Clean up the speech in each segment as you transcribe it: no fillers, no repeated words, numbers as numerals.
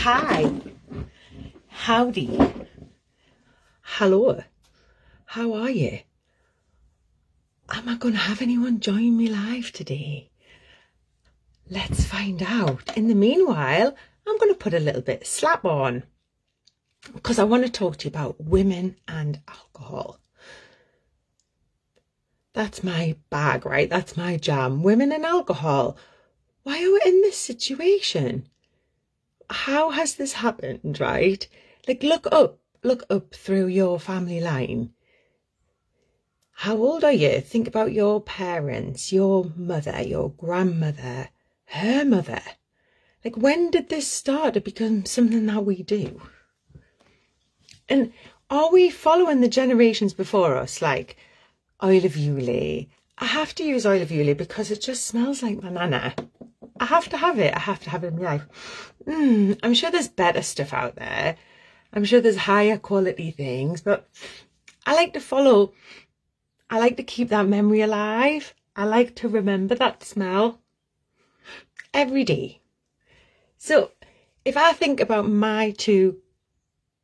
Hi. Howdy. Hello. How are you? Am I going to have anyone join me live today? Let's find out. In the meanwhile, I'm going to put a little bit of slap on because I want to talk to you about women and alcohol. That's my bag, right? That's my jam. Women and alcohol. Why are we in this situation? How has this happened, right? Like, look up through your family line. How old are you? Think about your parents, your mother, your grandmother, her mother. Like, when did this start to become something that we do? And are we following the generations before us, like oil of Younique? I have to use oil of Younique because it just smells like my nana. I have to have it. I have to have it in my life. I'm sure there's better stuff out there. I'm sure there's higher quality things, but I like to keep that memory alive. I like to remember that smell every day. So if I think about my two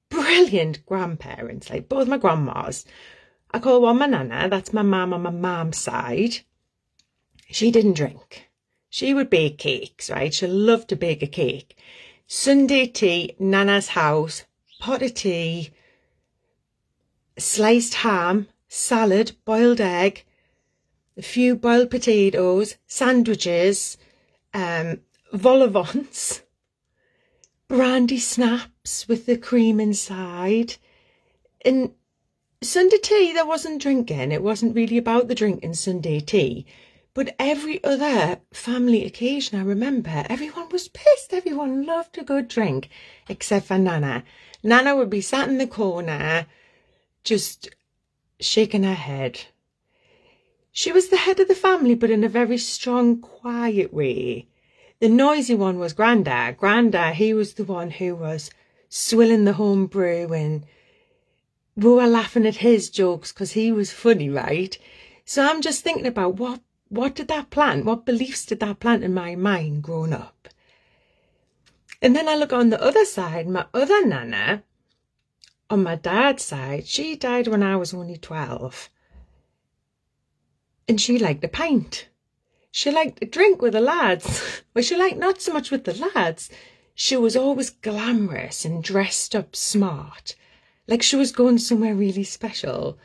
brilliant grandparents, like both my grandmas, I call one my nana, that's my mum on my mum's side. She didn't drink. She would bake cakes, right? She loved to bake a cake. Sunday tea, nana's house, pot of tea, sliced ham, salad, boiled egg, a few boiled potatoes, sandwiches, vol au vents, brandy snaps with the cream inside. And Sunday tea, there wasn't drinking. It wasn't really about the drinking Sunday tea. But every other family occasion, I remember, everyone was pissed. Everyone loved a good drink, except for Nana. Nana would be sat in the corner, just shaking her head. She was the head of the family, but in a very strong, quiet way. The noisy one was Granda. Granda, he was the one who was swilling the home brew, and we were laughing at his jokes because he was funny, right? So I'm just thinking about what did that plant? What beliefs did that plant in my mind growing up? And then I look on the other side, my other nana, on my dad's side, she died when I was only 12. And she liked a pint. She liked a drink with the lads. Well, she liked not so much with the lads. She was always glamorous and dressed up smart, like she was going somewhere really special.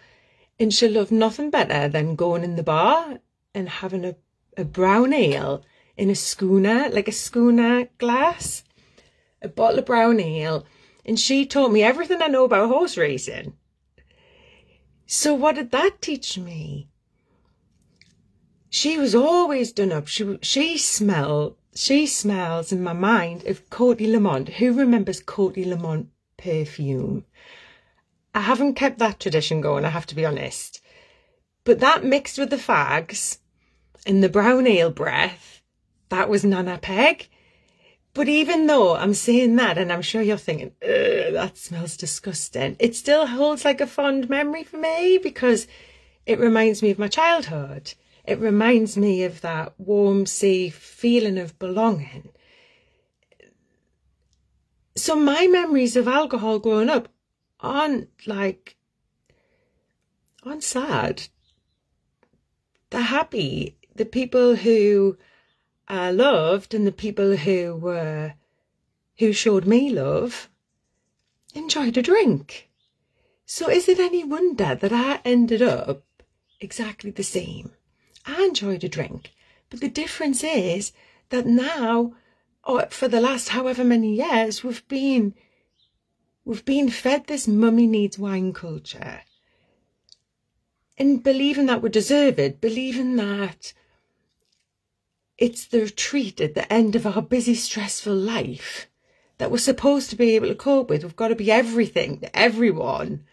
And she loved nothing better than going in the bar and having a brown ale in a schooner, like a schooner glass, a bottle of brown ale. And she taught me everything I know about horse racing. So what did that teach me? She was always done up. She smells in my mind of Coty Lamont. Who remembers Coty Lamont perfume? I haven't kept that tradition going, I have to be honest. But that mixed with the fags and the brown ale breath, that was Nana Peg. But even though I'm saying that, and I'm sure you're thinking, that smells disgusting, it still holds like a fond memory for me because it reminds me of my childhood. It reminds me of that warm, safe feeling of belonging. So my memories of alcohol growing up aren't sad. They're happy. The people who I loved and the people who showed me love enjoyed a drink. So is it any wonder that I ended up exactly the same? I enjoyed a drink, but the difference is that now, or for the last however many years, we've been fed this mummy needs wine culture. And believing that we deserve it, believing that it's the treat at the end of our busy, stressful life that we're supposed to be able to cope with. We've got to be everything to everyone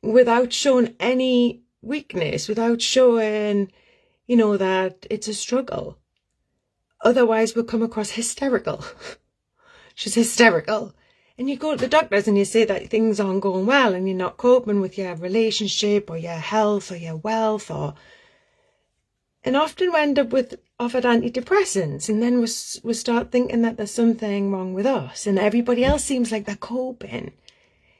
without showing any weakness, without showing, that it's a struggle. Otherwise, we'll come across hysterical. She's hysterical. And you go to the doctors and you say that things aren't going well and you're not coping with your relationship or your health or your wealth and often we end up with offered antidepressants, and then we start thinking that there's something wrong with us, and everybody else seems like they're coping.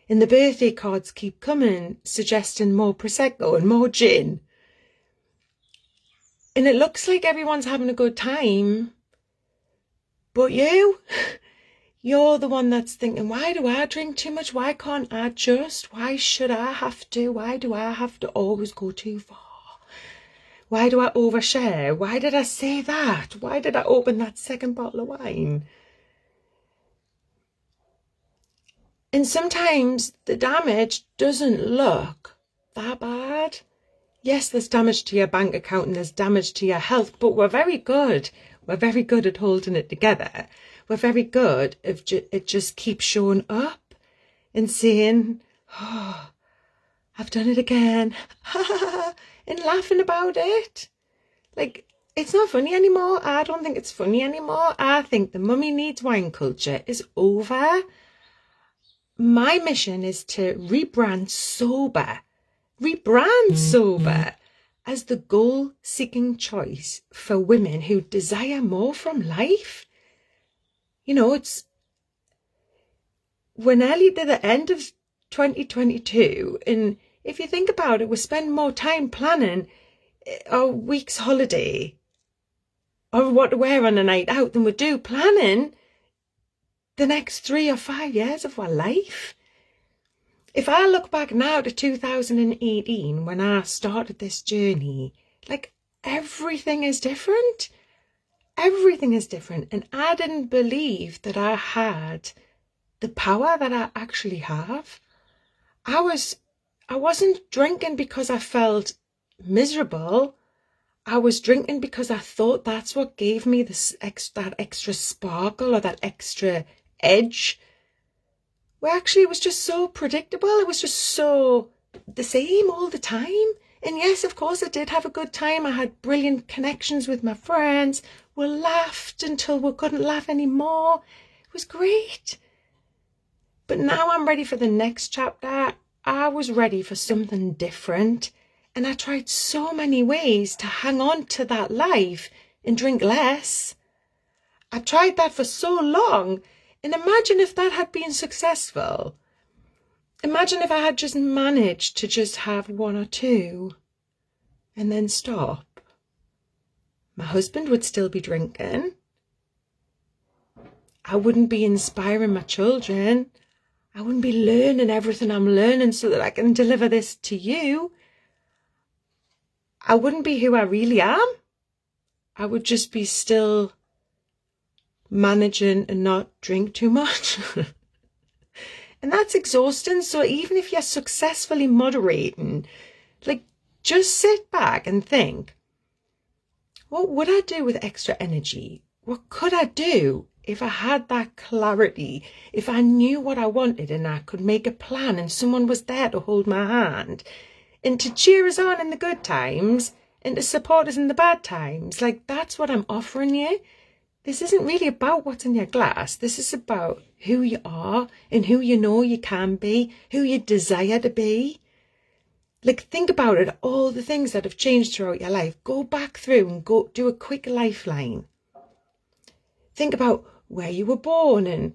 And the birthday cards keep coming, suggesting more Prosecco and more gin. And it looks like everyone's having a good time. But you're the one that's thinking, why do I drink too much? Why can't I just? Why should I have to? Why do I have to always go too far? Why do I overshare? Why did I say that? Why did I open that second bottle of wine? And sometimes the damage doesn't look that bad. Yes, there's damage to your bank account and there's damage to your health, but we're very good. We're very good at holding it together. We're very good if it just keeps showing up and saying, oh, I've done it again, and laughing about it. Like, it's not funny anymore. I don't think it's funny anymore. I think the mummy needs wine culture is over. My mission is to rebrand sober as the goal-seeking choice for women who desire more from life. We're nearly to the end of 2022, and if you think about it, we spend more time planning our week's holiday or what to wear on a night out than we do planning the next 3 or 5 years of our life. If I look back now to 2018, when I started this journey, like, everything is different. Everything is different. And I didn't believe that I had the power that I actually have. I wasn't drinking because I felt miserable. I was drinking because I thought that's what gave me that extra sparkle or that extra edge. Well, actually, it was just so predictable. It was just so the same all the time. And yes, of course, I did have a good time. I had brilliant connections with my friends. We laughed until we couldn't laugh anymore. It was great. But now I'm ready for the next chapter. I was ready for something different. And I tried so many ways to hang on to that life and drink less. I tried that for so long. And imagine if that had been successful. Imagine if I had just managed to just have 1 or 2 and then stop. My husband would still be drinking. I wouldn't be inspiring my children. I wouldn't be learning everything I'm learning so that I can deliver this to you. I wouldn't be who I really am. I would just be still managing and not drink too much. And that's exhausting. So even if you're successfully moderating, like, just sit back and think, what would I do with extra energy? What could I do if I had that clarity? If I knew what I wanted and I could make a plan and someone was there to hold my hand and to cheer us on in the good times and to support us in the bad times. Like, that's what I'm offering you. This isn't really about what's in your glass. This is about who you are and who you know you can be, who you desire to be. Like, think about it, all the things that have changed throughout your life. Go back through and go do a quick lifeline. Think about where you were born and,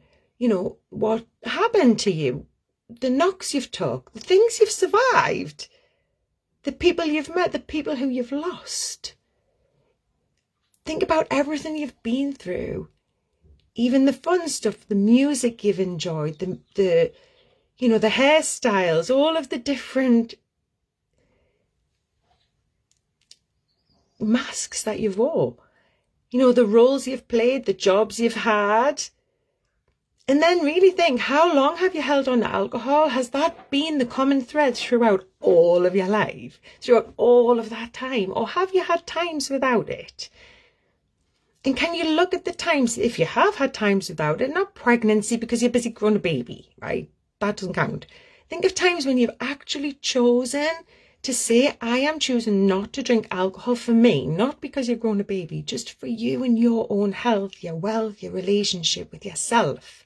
what happened to you, the knocks you've took, the things you've survived, the people you've met, the people who you've lost. Think about everything you've been through, even the fun stuff, the music you've enjoyed, the hairstyles, all of the different masks that you've wore, the roles you've played, the jobs you've had. And then really think, how long have you held on to alcohol? Has that been the common thread throughout all of your life, throughout all of that time? Or have you had times without it? And can you look at the times, if you have had times without it, not pregnancy because you're busy growing a baby, right? That doesn't count. Think of times when you've actually chosen to say, I am choosing not to drink alcohol for me, not because you've grown a baby, just for you and your own health, your wealth, your relationship with yourself.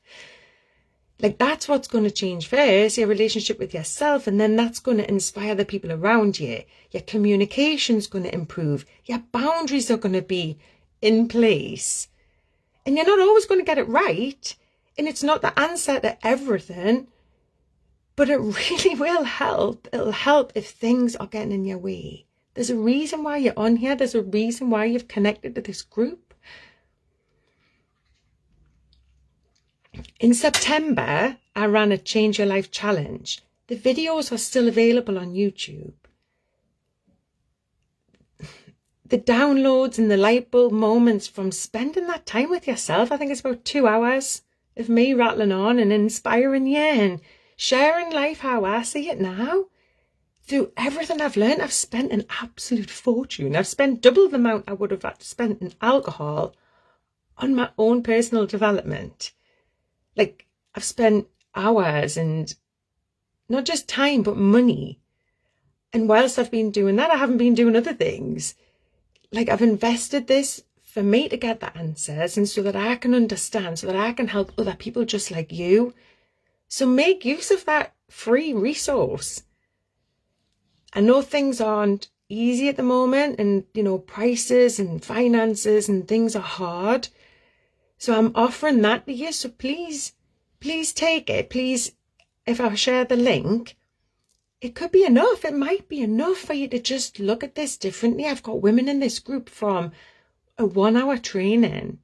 Like, that's what's going to change first, your relationship with yourself, and then that's going to inspire the people around you. Your communication's going to improve. Your boundaries are going to be in place. And you're not always going to get it right. And it's not the answer to everything. But it really will help. It'll help if things are getting in your way. There's a reason why you're on here. There's a reason why you've connected to this group. In September, I ran a Change Your Life challenge. The videos are still available on YouTube. The downloads and the light bulb moments from spending that time with yourself, I think it's about 2 hours of me rattling on and inspiring you and sharing life how I see it now. Through everything I've learned, I've spent an absolute fortune. I've spent double the amount I would have spent in alcohol on my own personal development. Like, I've spent hours and not just time, but money. And whilst I've been doing that, I haven't been doing other things. Like, I've invested this for me to get the answers and so that I can understand, so that I can help other people just like you. So make use of that free resource. I know things aren't easy at the moment and, you know, prices and finances and things are hard. So I'm offering that to you. So please take it. Please, if I share the link, it could be enough. It might be enough for you to just look at this differently. I've got women in this group from a 1-hour training.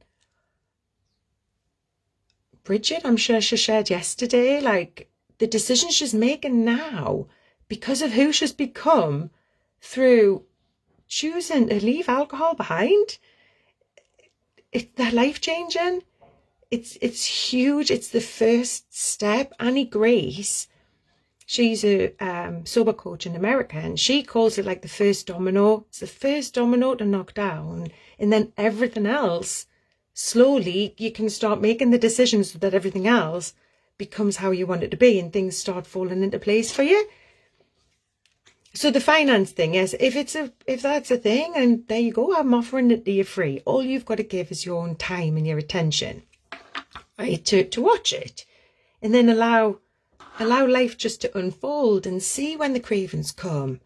Bridget, I'm sure she shared yesterday, like the decisions she's making now because of who she's become through choosing to leave alcohol behind. They're life-changing. It's huge. It's the first step. Annie Grace, she's a sober coach in America, and she calls it like the first domino. It's the first domino to knock down, and then everything else, slowly you can start making the decisions so that everything else becomes how you want it to be, and things start falling into place for you. So the finance thing is, if that's a thing, and there you go, I'm offering it to you free. All you've got to give is your own time and your attention, right, to watch it, and then allow life just to unfold and see when the cravings come.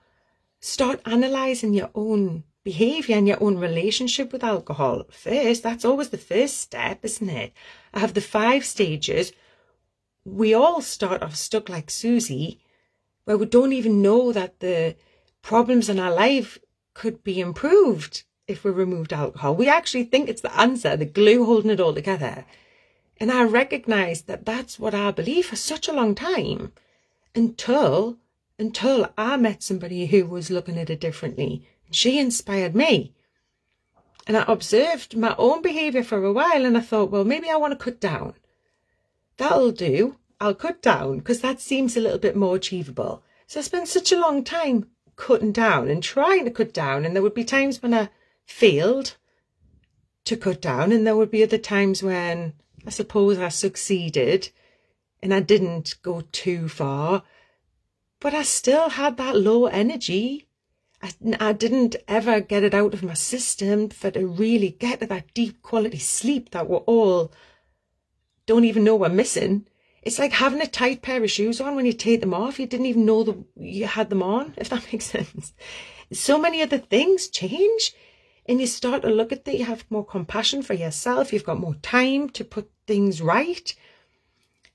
Start analysing your own behaviour and your own relationship with alcohol first. That's always the first step, isn't it? I have the 5 stages. We all start off stuck like Susie, where we don't even know that the problems in our life could be improved if we removed alcohol. We actually think it's the answer, the glue holding it all together. And I recognised that that's what I believed for such a long time until I met somebody who was looking at it differently. She inspired me. And I observed my own behaviour for a while, and I thought, well, maybe I want to cut down. That'll do. I'll cut down because that seems a little bit more achievable. So I spent such a long time cutting down and trying to cut down, and there would be times when I failed to cut down, and there would be other times when I suppose I succeeded and I didn't go too far, but I still had that low energy. I didn't ever get it out of my system for to really get to that deep quality sleep that we're all don't even know we're missing. It's like having a tight pair of shoes on when you take them off. You didn't even know you had them on, if that makes sense. So many other things change, and you start to look at that. You have more compassion for yourself. You've got more time to put things right.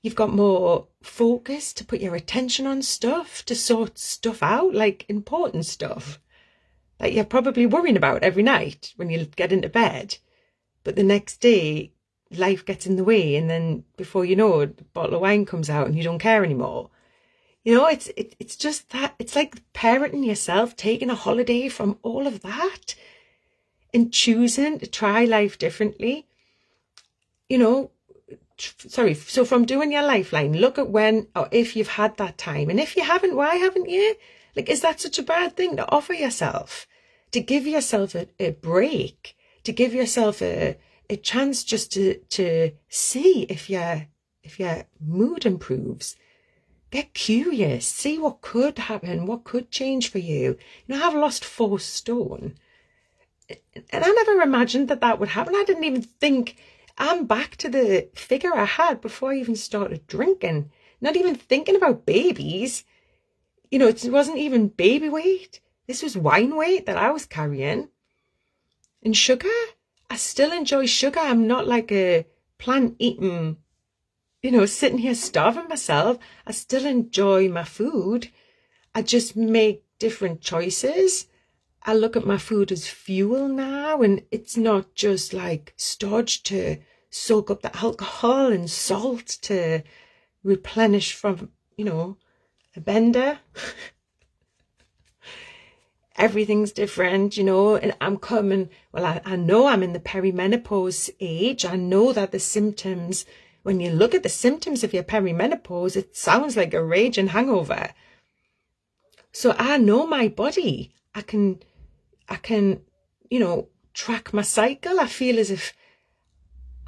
You've got more focus to put your attention on stuff, to sort stuff out, like important stuff that you're probably worrying about every night when you get into bed. But the next day, life gets in the way, and then before you know it, a bottle of wine comes out and you don't care anymore. You know, it's just that. It's like parenting yourself, taking a holiday from all of that and choosing to try life differently. You know, so from doing your lifeline, look at when or if you've had that time. And if you haven't, why haven't you? Like, is that such a bad thing to offer yourself? To give yourself a break, to give yourself a chance just to see if your mood improves. Get curious, see what could happen, what could change for you. You know, I've lost 4 stone. And I never imagined that would happen. I didn't even think. I'm back to the figure I had before I even started drinking. Not even thinking about babies. You know, it wasn't even baby weight. This was wine weight that I was carrying. And sugar, I still enjoy sugar. I'm not like a plant eating, sitting here starving myself. I still enjoy my food. I just make different choices. I look at my food as fuel now, and it's not just like starch to soak up the alcohol and salt to replenish from, a bender. Everything's different, and I'm coming, well, I know I'm in the perimenopause age. I know that the symptoms, when you look at the symptoms of your perimenopause, it sounds like a raging hangover. So I know my body. I can, track my cycle. I feel as if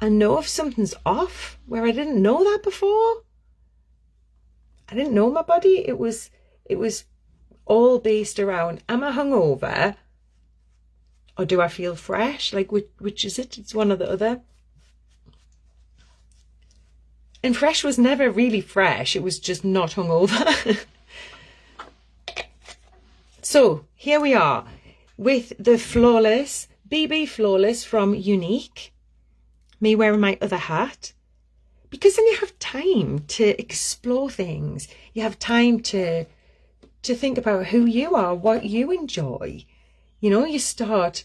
I know if something's off, where I didn't know that before. I didn't know my body. It was all based around, am I hungover or do I feel fresh? Like, which is it? It's one or the other. And fresh was never really fresh. It was just not hungover. So here we are with the Flawless, BB Flawless from Younique. Me wearing my other hat. Because then you have time to explore things. You have time to think about who you are, what you enjoy. You start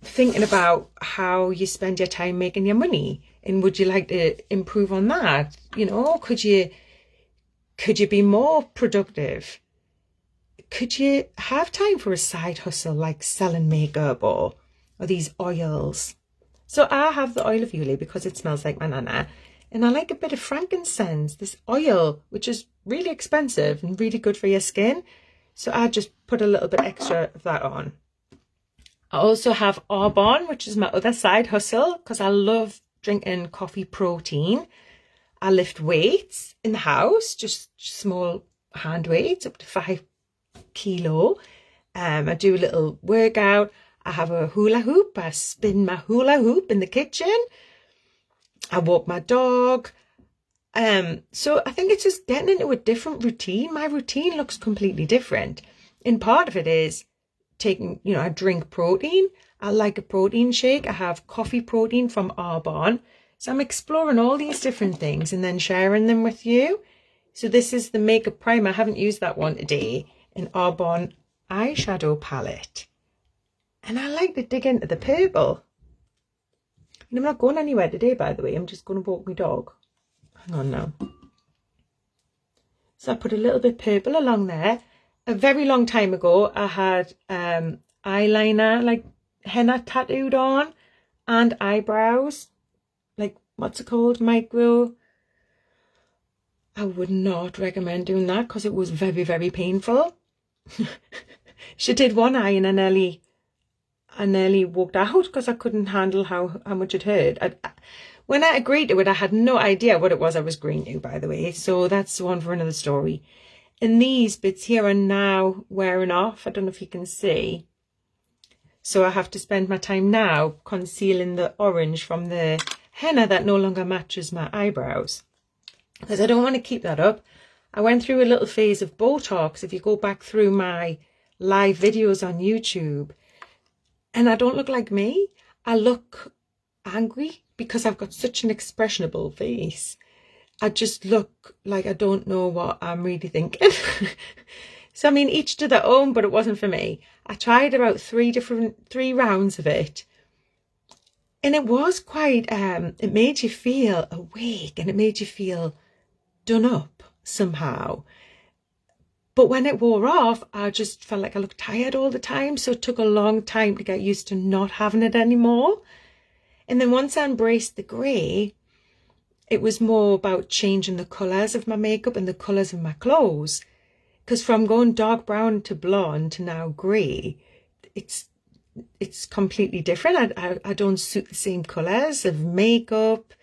thinking about how you spend your time making your money, and would you like to improve on that? Could you be more productive? Could you have time for a side hustle like selling makeup or these oils? So I have the oil of Yule because it smells like my nana. And I like a bit of frankincense, this oil, which is really expensive and really good for your skin. So I just put a little bit extra of that on. I also have Arbonne, which is my other side hustle, because I love drinking coffee protein. I lift weights in the house, just small hand weights, up to 5 kilo. I do a little workout. I have a hula hoop. I spin my hula hoop in the kitchen. I walk my dog. So I think it's just getting into a different routine. My routine looks completely different. And part of it is taking, I drink protein. I like a protein shake. I have coffee protein from Arbonne. So I'm exploring all these different things and then sharing them with you. So this is the makeup primer. I haven't used that one today. An Arbonne eyeshadow palette. And I like to dig into the purple. And I'm not going anywhere today, by the way. I'm just going to walk my dog. Hang on now. So I put a little bit purple along there. A very long time ago, I had eyeliner, like henna tattooed on, and eyebrows. Like, what's it called? Micro. I would not recommend doing that because it was very, very painful. She did one eye and I nearly walked out because I couldn't handle how much it hurt. When I agreed to it, I had no idea what it was I was agreeing to, by the way. So that's one for another story. And these bits here are now wearing off. I don't know if you can see. So I have to spend my time now concealing the orange from the henna that no longer matches my eyebrows. Because I don't want to keep that up. I went through a little phase of Botox. If you go back through my live videos on YouTube, and I don't look like me. I look angry because I've got such an expressionable face. I just look like I don't know what I'm really thinking. So, I mean, each to their own, but it wasn't for me. I tried about 3 rounds of it. And it was quite, it made you feel awake and it made you feel done up somehow. But when it wore off, I just felt like I looked tired all the time. So it took a long time to get used to not having it anymore. And then once I embraced the grey, it was more about changing the colours of my makeup and the colours of my clothes. Because from going dark brown to blonde to now grey, it's completely different. I don't suit the same colours of makeup.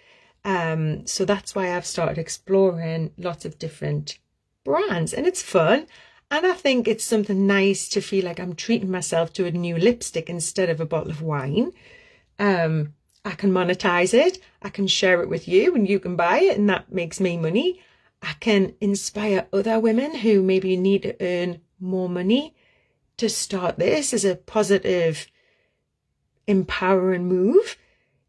So that's why I've started exploring lots of different brands, and it's fun. And I think it's something nice to feel like I'm treating myself to a new lipstick instead of a bottle of wine. I can monetize it. I can share it with you and you can buy it, and that makes me money. I can inspire other women who maybe need to earn more money to start this as a positive empowering move.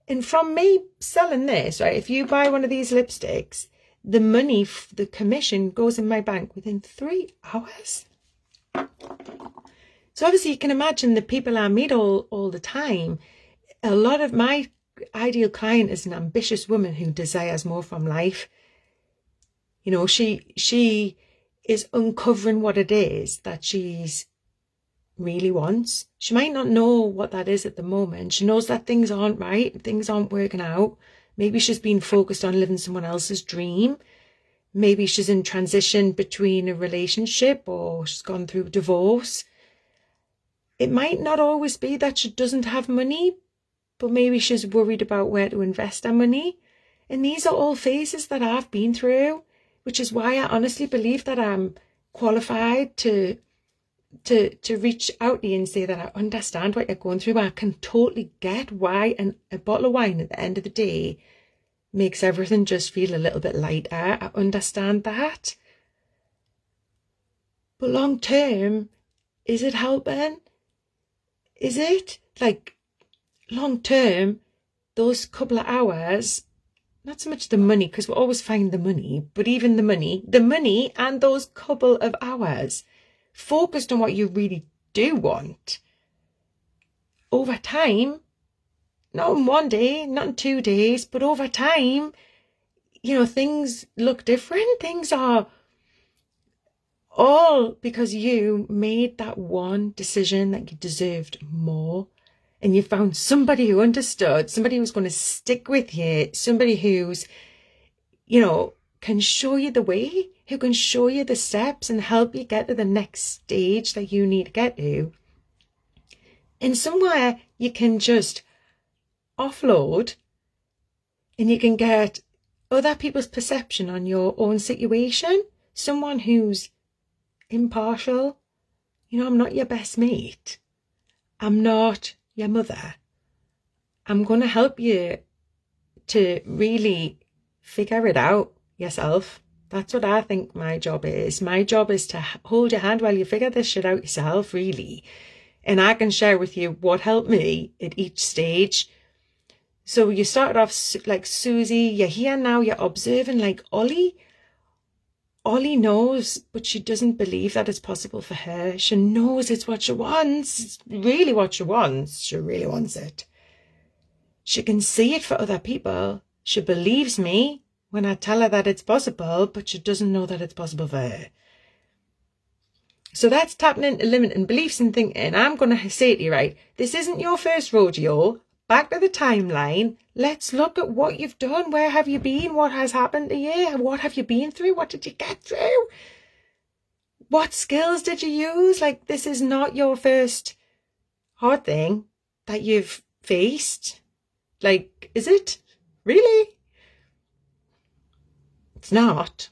And from me selling this, right, if you buy one of these lipsticks, the money, the commission goes in my bank within 3 hours. So obviously you can imagine the people I meet all the time, a lot of my ideal client is an ambitious woman who desires more from life. You know, she is uncovering what it is that she's really wants. She might not know what that is at the moment. She knows that things aren't right, things aren't working out. Maybe she's been focused on living someone else's dream. Maybe she's in transition between a relationship, or she's gone through divorce. It might not always be that she doesn't have money, but maybe she's worried about where to invest her money. And these are all phases that I've been through, which is why I honestly believe that I'm qualified to reach out to you and say that I understand what you're going through. I can totally get why a bottle of wine at the end of the day makes everything just feel a little bit lighter. I understand that. But long term, is it helping? Is it? Like, long term, those couple of hours, not so much the money, because we'll always find the money, but even the money and those couple of hours focused on what you really do want, over time, not in one day, not in 2 days, but over time, you know, things look different. Things are all because you made that one decision that you deserved more. And you found somebody who understood, somebody who's going to stick with you, somebody who's, you know, can show you the way, who can show you the steps and help you get to the next stage that you need to get to. And somewhere you can just offload and you can get other people's perception on your own situation. Someone who's impartial. You know, I'm not your best mate. I'm not your mother. I'm going to help you to really figure it out yourself. That's what I think my job is. My job is to hold your hand while you figure this shit out yourself, really. And I can share with you what helped me at each stage. So you started off like Susie, you're here now, you're observing like Ollie. Ollie knows, but she doesn't believe that it's possible for her. She knows it's what she wants. It's really what she wants. She really wants it. She can see it for other people. She believes me when I tell her that it's possible, but she doesn't know that it's possible for her. So that's tapping into limiting beliefs and thinking. I'm going to say to you, right, this isn't your first rodeo. Back to the timeline. Let's look at what you've done. Where have you been? What has happened to you? What have you been through? What did you get through? What skills did you use? Like, this is not your first hard thing that you've faced. Like, is it? Really? It's not.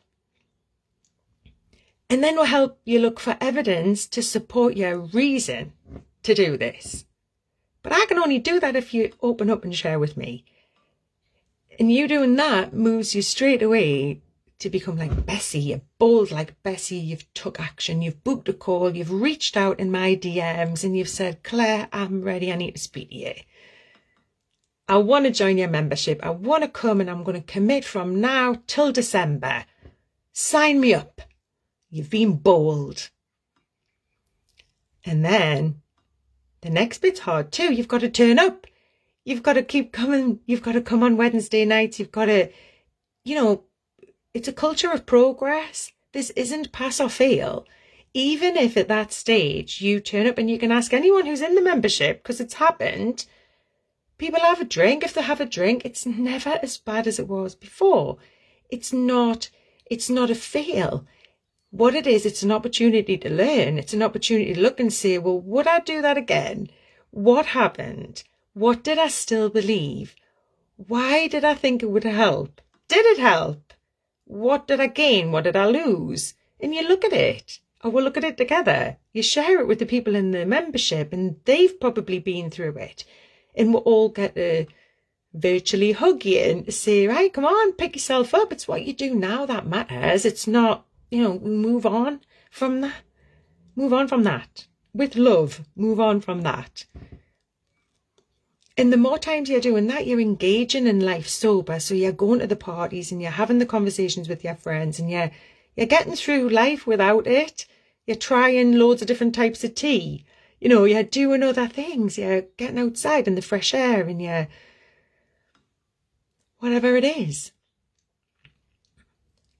And then we'll help you look for evidence to support your reason to do this. But I can only do that if you open up and share with me. And you doing that moves you straight away to become like Bessie. You're bold like Bessie. You've took action. You've booked a call. You've reached out in my DMs and you've said, Claire, I'm ready. I need to speak to you. I want to join your membership. I want to come and I'm going to commit from now till December. Sign me up. You've been bold. And then the next bit's hard too. You've got to turn up. You've got to keep coming. You've got to come on Wednesday nights. You've got to, you know, it's a culture of progress. This isn't pass or fail. Even if at that stage you turn up, and you can ask anyone who's in the membership, because it's happened, people have a drink. If they have a drink, it's never as bad as it was before. It's not a fail. What it is, it's an opportunity to learn. It's an opportunity to look and say, well, would I do that again? What happened? What did I still believe? Why did I think it would help? Did it help? What did I gain? What did I lose? And you look at it, or we'll look at it together. You share it with the people in the membership, and they've probably been through it. And we'll all get to virtually hug you and say, right, come on, pick yourself up. It's what you do now that matters. It's not, you know, move on from that. Move on from that. With love, move on from that. And the more times you're doing that, you're engaging in life sober. So you're going to the parties and you're having the conversations with your friends and you're getting through life without it. You're trying loads of different types of tea. You know, you're doing other things. You're getting outside in the fresh air and you're whatever it is.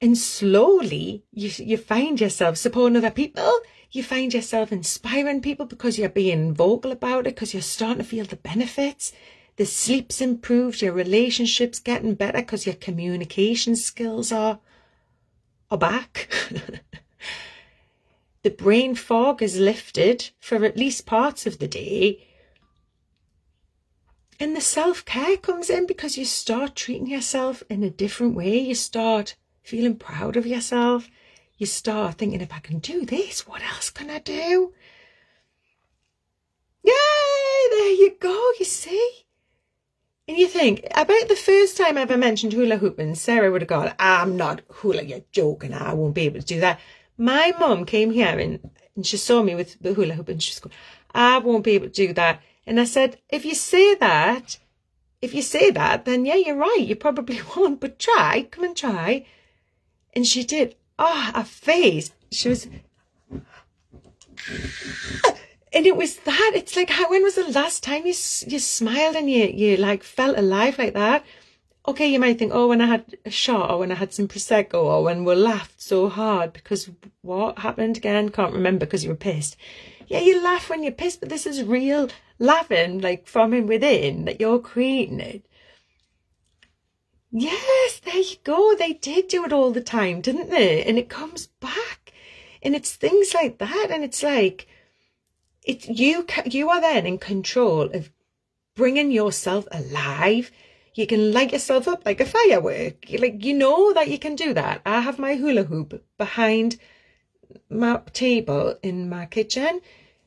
And slowly you find yourself supporting other people. You find yourself inspiring people because you're being vocal about it, because you're starting to feel the benefits. The sleep's improved, your relationship's getting better because your communication skills are back. The brain fog is lifted for at least parts of the day. And the self-care comes in because you start treating yourself in a different way. You start feeling proud of yourself. You start thinking, if I can do this, what else can I do? Yay, there you go, you see. And you think, I bet the first time I ever mentioned hula hooping, Sarah would have gone, I'm not hula, you're joking, I won't be able to do that. My mum came here and she saw me with the hula hoop and she's going, I won't be able to do that. And I said, if you say that, then yeah, you're right, you probably won't, but try, come and try. And she did. Oh, her face, she was, and it was that, it's like, when was the last time you smiled and you like felt alive like that? Okay, you might think, oh, when I had a shot or when I had some Prosecco or when we laughed so hard because what happened again? Can't remember because you were pissed. Yeah, you laugh when you're pissed, but this is real laughing, like from within, that you're creating it. Yes, there you go. They did do it all the time, didn't they? And it comes back. And it's things like that. And it's like, you are then in control of bringing yourself alive. You can light yourself up like a firework. You know that you can do that. I have my hula hoop behind my table in my kitchen.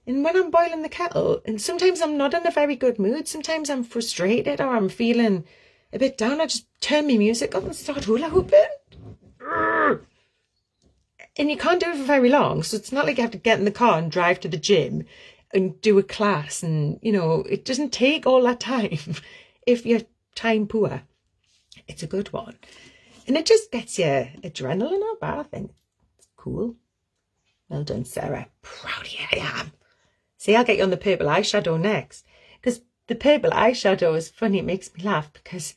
And when I'm boiling the kettle, and sometimes I'm not in a very good mood, sometimes I'm frustrated or I'm feeling a bit down, I just turn my music up and start hula hooping. And you can't do it for very long, so it's not like you have to get in the car and drive to the gym and do a class, and you know, it doesn't take all that time if you're time poor. It's a good one. And it just gets your adrenaline up. I think it's cool. Well done, Sarah. Proud of you I am. See, I'll get you on the purple eyeshadow next. Because the purple eyeshadow is funny, it makes me laugh because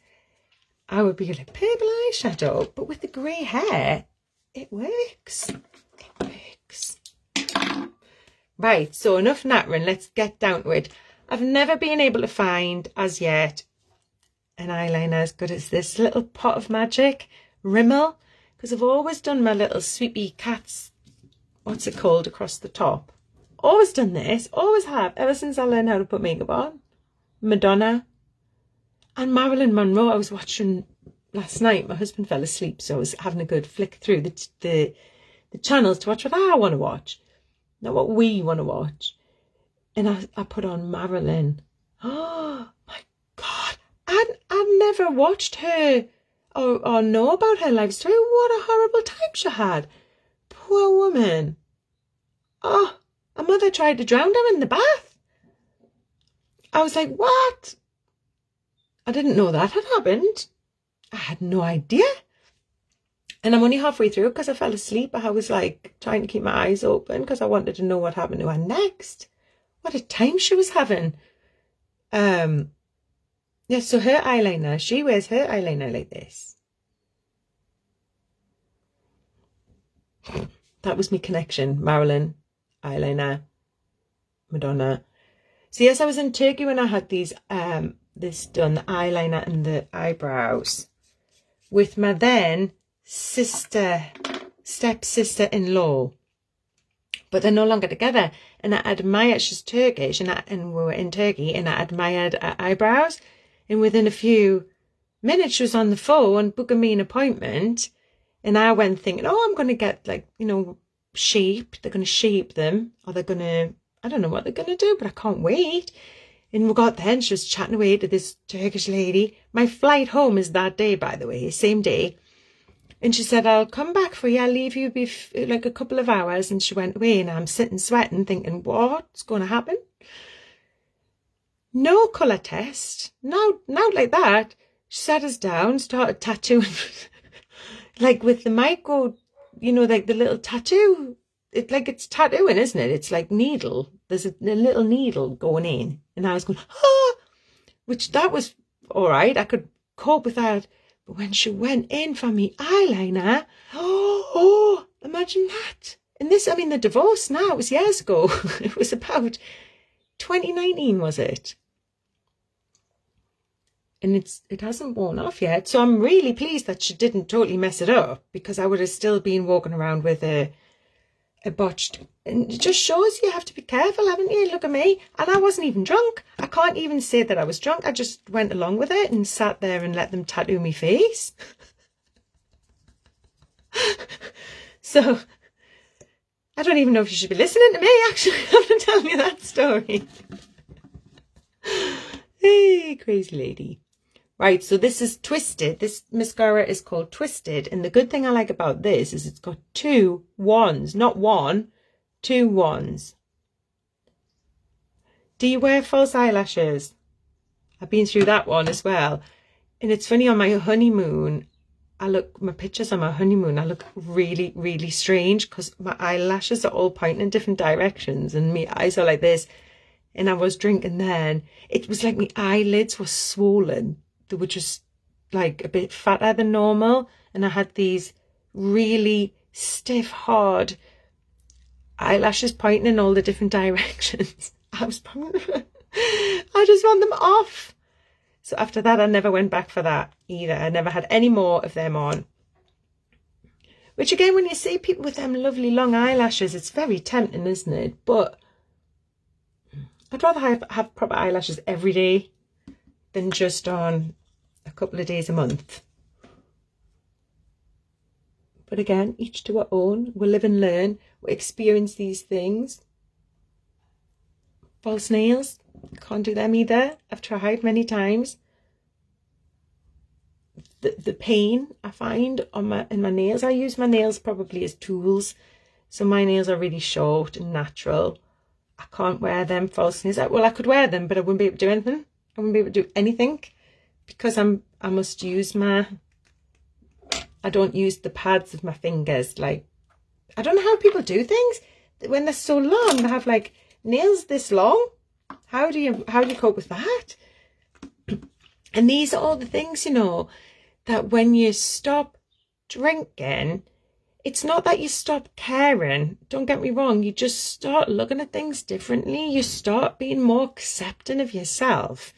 I would be like, purple eyeshadow, but with the grey hair, it works. It works. Right, so enough nattering, let's get down to it. I've never been able to find, as yet, an eyeliner as good as this little pot of magic Rimmel, because I've always done my little sweepy cat's, what's it called, across the top. Always done this, always have, ever since I learned how to put makeup on. Madonna and Marilyn Monroe. I was watching last night, my husband fell asleep, so I was having a good flick through the channels to watch what I want to watch, not what we want to watch. And I put on Marilyn. Oh my God, I'd never watched her or know about her life story. What a horrible time she had. Poor woman. Oh, her mother tried to drown her in the bath. I was like, what? I didn't know that had happened. I had no idea. And I'm only halfway through because I fell asleep. I was like trying to keep my eyes open because I wanted to know what happened to her next. What a time she was having. Yeah, so her eyeliner, she wears her eyeliner like this. That was my connection. Marilyn, eyeliner, Madonna. So yes, I was in Turkey when I had these this done, the eyeliner and the eyebrows, with my then step-sister-in-law. But they're no longer together. And I admired, she's Turkish, and we were in Turkey, and I admired her eyebrows. And within a few minutes, she was on the phone booking me an appointment. And I went thinking, oh, I'm going to get, like, you know, shaped. They're going to shape them. Or they're going to, I don't know what they're going to do, but I can't wait. And we got there and she was chatting away to this Turkish lady. My flight home is that day, by the way, same day. And she said, I'll come back for you. I'll leave you like a couple of hours. And she went away and I'm sitting sweating thinking, what's going to happen? No colour test. No, not like that. She sat us down, started tattooing, like with the micro, like the little tattoo. It's tattooing, isn't it? It's like needle. There's a little needle going in. And I was going, ah, which that was all right. I could cope with that. But when she went in for me eyeliner, oh, imagine that. And this, the divorce now, it was years ago. It was about 2019, was it? And it hasn't worn off yet. So I'm really pleased that she didn't totally mess it up, because I would have still been walking around with a botched. And it just shows you have to be careful, haven't you? Look at me. And I wasn't even drunk. I can't even say that I was drunk. I just went along with it and sat there and let them tattoo my face. So I don't even know if you should be listening to me, actually. I'm going to tell you that story. Hey, crazy lady. Right, so this is Twisted. This mascara is called Twisted. And the good thing I like about this is it's got 2 wands. Not one, 2 wands. Do you wear false eyelashes? I've been through that one as well. And it's funny, on my honeymoon, my pictures on my honeymoon, I look really, really strange because my eyelashes are all pointing in different directions and my eyes are like this. And I was drinking then. It was like my eyelids were swollen. They were just like a bit fatter than normal. And I had these really stiff, hard eyelashes pointing in all the different directions. I just want them off. So after that, I never went back for that either. I never had any more of them on. Which again, when you see people with them lovely long eyelashes, it's very tempting, isn't it? But I'd rather have proper eyelashes every day than just on a couple of days a month. But again, each to our own. We'll live and learn. We'll experience these things. False nails, can't do them either. I've tried many times. The pain I find in my nails. I use my nails probably as tools. So my nails are really short and natural. I can't wear them false nails. Well, I could wear them, but I wouldn't be able to do anything. I wouldn't be able to do anything because I must use I don't use the pads of my fingers. Like, I don't know how people do things when they're so long. They have like nails this long. How do you cope with that? And these are all the things, that when you stop drinking, it's not that you stop caring. Don't get me wrong. You just start looking at things differently. You start being more accepting of yourself.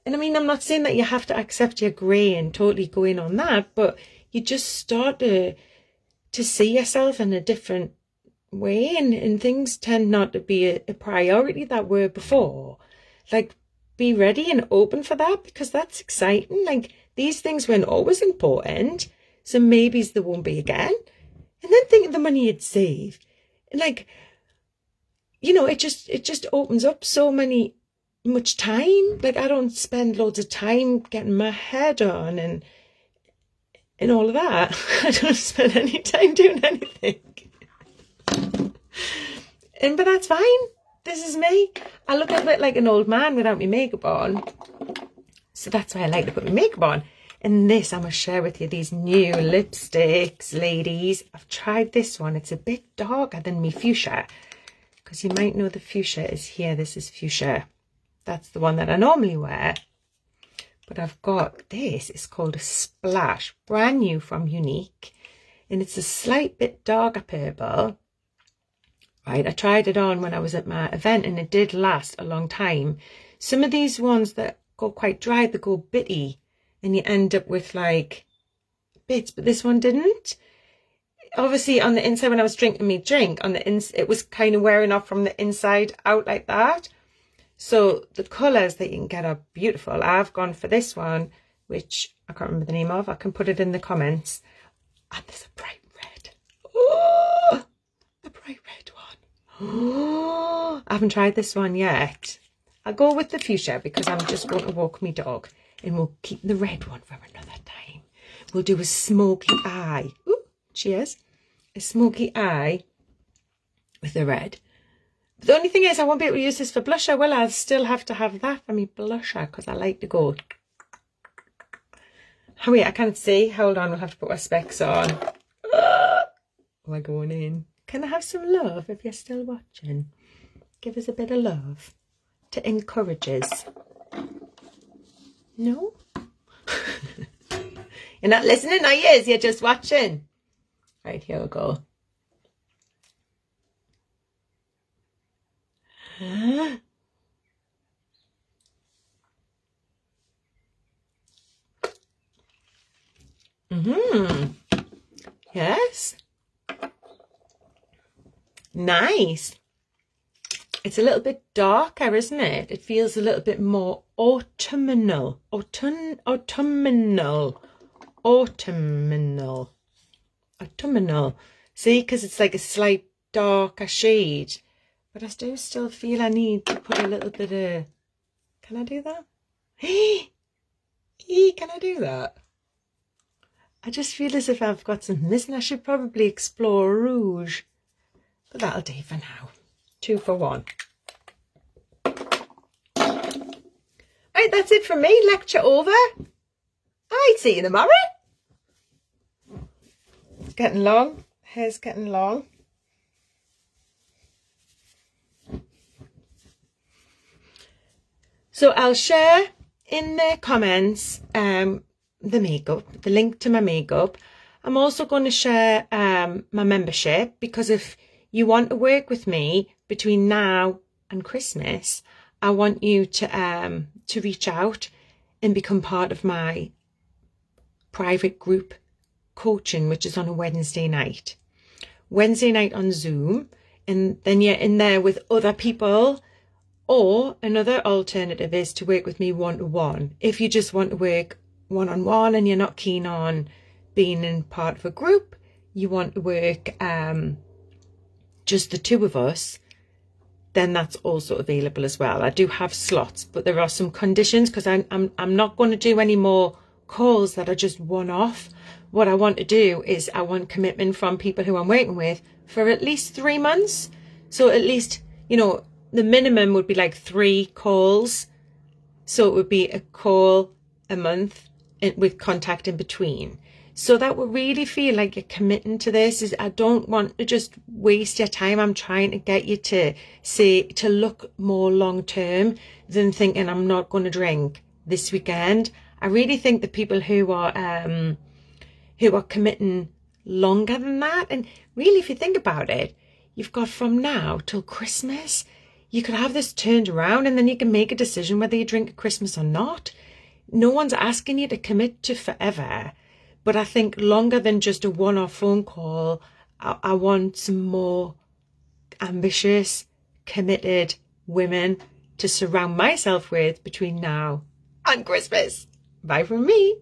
And I'm not saying that you have to accept your grey and totally go in on that, but you just start to see yourself in a different way, and things tend not to be a priority that were before. Like, be ready and open for that, because that's exciting. Like, these things weren't always important, so maybe they won't be again. And then think of the money you'd save. And like, it just opens up so much time. Like, I don't spend loads of time getting my hair done and all of that. I don't spend any time doing anything. But that's fine. This is me. I look a bit like an old man without my makeup on. So that's why I like to put my makeup on. And this, I must share with you these new lipsticks, ladies. I've tried this one. It's a bit darker than my fuchsia, because you might know the fuchsia is here. This is fuchsia. That's the one that I normally wear. But I've got this. It's called a Splash, brand new from Younique. And it's a slight bit darker purple. Right, I tried it on when I was at my event and it did last a long time. Some of these ones that go quite dry, they go bitty. And you end up with like bits, but this one didn't. Obviously on the inside, when I was drinking my drink, it was kind of wearing off from the inside out like that. So the colours that you can get are beautiful. I've gone for this one, which I can't remember the name of. I can put it in the comments. And there's a bright red. Oh, a bright red one. Oh, I haven't tried this one yet. I'll go with the fuchsia because I'm just going to walk my dog. And we'll keep the red one for another time. We'll do a smoky eye. Ooh, cheers. A smoky eye with the red. But the only thing is I won't be able to use this for blusher, will I? I'll still have to have that for me blusher because I like to go. Oh wait, I can't see. Hold on, we'll have to put our specs on. Am I going in? Can I have some love if you're still watching? Give us a bit of love to encourage us. No? You're not listening, are you? You're just watching. Right, here we go. Yes. Nice. It's a little bit darker, isn't it? It feels a little bit more autumnal. Autumnal. See, because it's like a slight darker shade. But I do still feel I need to put a little bit of... Can I do that? Can I do that? I just feel as if I've got something missing. I should probably explore rouge. But that'll do for now. 2 for 1. Right, that's it from me. Lecture over. I'll see you tomorrow. It's getting long. Hair's getting long. So I'll share in the comments the makeup, the link to my makeup. I'm also going to share my membership, because if you want to work with me between now and Christmas, I want you to reach out and become part of my private group coaching, which is on a Wednesday night on Zoom, and then you're in there with other people. Or another alternative is to work with me one-to-one. If you just want to work one-on-one and you're not keen on being in part of a group, you want to work just the 2 of us, then that's also available as well. I do have slots, but there are some conditions, because I'm not going to do any more calls that are just one-off. What I want to do is I want commitment from people who I'm working with for at least 3 months. So at least, you know, the minimum would be like 3 calls. So it would be a call a month with contact in between. So that would really feel like you're committing to this. I don't want to just waste your time. I'm trying to get you to look more long term than thinking I'm not going to drink this weekend. I really think the people who are committing longer than that, and really if you think about it, you've got from now till Christmas. You could have this turned around and then you can make a decision whether you drink at Christmas or not. No one's asking you to commit to forever. But I think longer than just a one-off phone call, I want some more ambitious, committed women to surround myself with between now and Christmas. Bye from me.